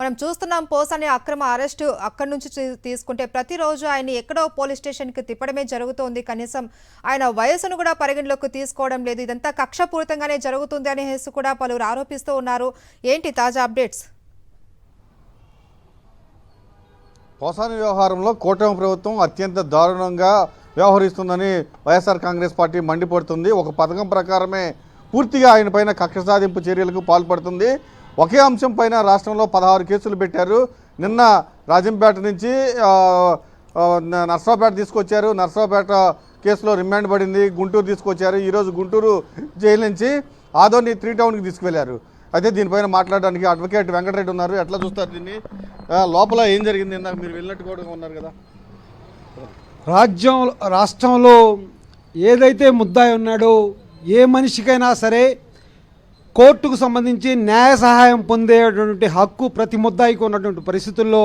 మనం చూస్తున్నాం పోసాని అక్రమ అరెస్టు అక్కడి నుంచి తీసుకుంటే ప్రతిరోజు ఆయన ఎక్కడో పోలీస్ స్టేషన్కి తిప్పడమే జరుగుతోంది. కనీసం ఆయన వయసును కూడా పరిగణలోకి తీసుకోవడం లేదు. ఇదంతా కక్షపూరితంగానే జరుగుతుంది అని కూడా పలువురు ఆరోపిస్తూ ఉన్నారు. ఏంటి తాజా అప్డేట్స్? పోసాని వ్యవహారంలో కూటమి ప్రభుత్వం అత్యంత దారుణంగా వ్యవహరిస్తుందని వైఎస్ఆర్ కాంగ్రెస్ పార్టీ మండిపడుతుంది. ఒక పథకం ప్రకారమే పూర్తిగా ఆయన పైన కక్ష సాధింపు చర్యలకు పాల్పడుతుంది. ఒకే అంశం పైన రాష్ట్రంలో 16 కేసులు పెట్టారు. నిన్న రాజంపేట నుంచి నర్సరావుపేట తీసుకొచ్చారు. నర్సరావుపేట కేసులో రిమాండ్ పడింది. గుంటూరు తీసుకొచ్చారు. ఈరోజు గుంటూరు జైలు నుంచి ఆదోని 3 టౌన్కి తీసుకువెళ్లారు. అయితే దీనిపైన మాట్లాడడానికి అడ్వకేట్ వెంకటరెడ్డి ఉన్నారు. ఎట్లా చూస్తారు దీన్ని? లోపల ఏం జరిగింది? ఇందాక మీరు వెళ్ళినట్టు కూడా ఉన్నారు కదా. రాష్ట్రంలో ఏదైతే ముద్దాయి ఉన్నాడో ఏ మనిషికైనా సరే కోర్టుకు సంబంధించి న్యాయ సహాయం పొందేటువంటి హక్కు ప్రతి ముద్దాయికి ఉన్నటువంటి పరిస్థితుల్లో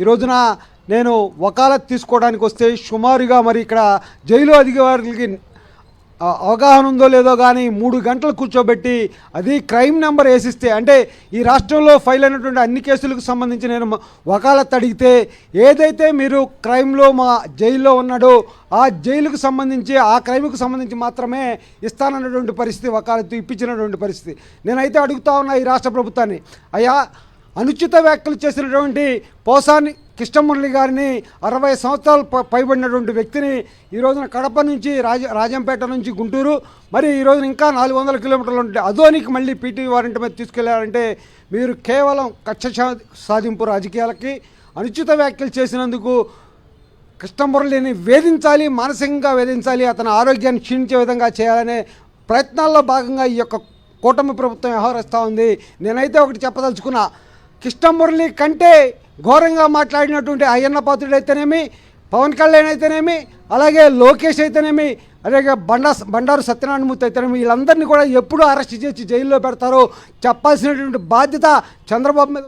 ఈ రోజున నేను వకాలత్ తీసుకోవడానికి వస్తే సుమారుగా మరి ఇక్కడ జైలు అధికారులకి అవగాహన ఉందో లేదో కానీ 3 గంటలు కూర్చోబెట్టి అది క్రైమ్ నెంబర్ వేసిస్తే, అంటే ఈ రాష్ట్రంలో ఫైల్ అయినటువంటి అన్ని కేసులకు సంబంధించి నేను వకాలత్ అడిగితే ఏదైతే మీరు క్రైమ్లో మా జైల్లో ఉన్నాడో ఆ జైలుకు సంబంధించి ఆ క్రైమ్కు సంబంధించి మాత్రమే ఇస్తానన్నటువంటి పరిస్థితి, వకాలత్తు ఇప్పించినటువంటి పరిస్థితి. నేనైతే అడుగుతా ఉన్నా ఈ రాష్ట్ర ప్రభుత్వాన్ని, అయ్యా అనుచిత వ్యాఖ్యలు చేసినటువంటి పోసాని కృష్ణమురళి గారిని 60 సంవత్సరాలు పైబడినటువంటి వ్యక్తిని ఈ రోజున కడప నుంచి రాజంపేట నుంచి గుంటూరు, మరి ఈ రోజున ఇంకా 400 కిలోమీటర్లు ఉంటే అదోనికి మళ్ళీ పీటీ వారెంట్ మీద తీసుకెళ్లారంటే మీరు కేవలం కక్ష సాధింపు రాజకీయాలకి అనుచిత వ్యాఖ్యలు చేసినందుకు కృష్ణమురళిని వేధించాలి, మానసికంగా వేధించాలి, అతని ఆరోగ్యాన్ని క్షీణించే విధంగా చేయాలనే ప్రయత్నాల్లో భాగంగా ఈ యొక్క కూటమి ప్రభుత్వం వ్యవహరిస్తూ ఉంది. నేనైతే ఒకటి చెప్పదలుచుకున్నా, కృష్ణమురళి కంటే ఘోరంగా మాట్లాడినటువంటి అయ్యన్న పాత్రుడు అయితేనేమి, పవన్ కళ్యాణ్ అయితేనేమి, అలాగే లోకేష్ అయితేనేమి, అలాగే బండారు సత్యనారాయణమూర్తి అయితేనేమి, వీళ్ళందరినీ కూడా ఎప్పుడు అరెస్ట్ చేసి జైల్లో పెడతారో చెప్పాల్సినటువంటి బాధ్యత చంద్రబాబు మీద.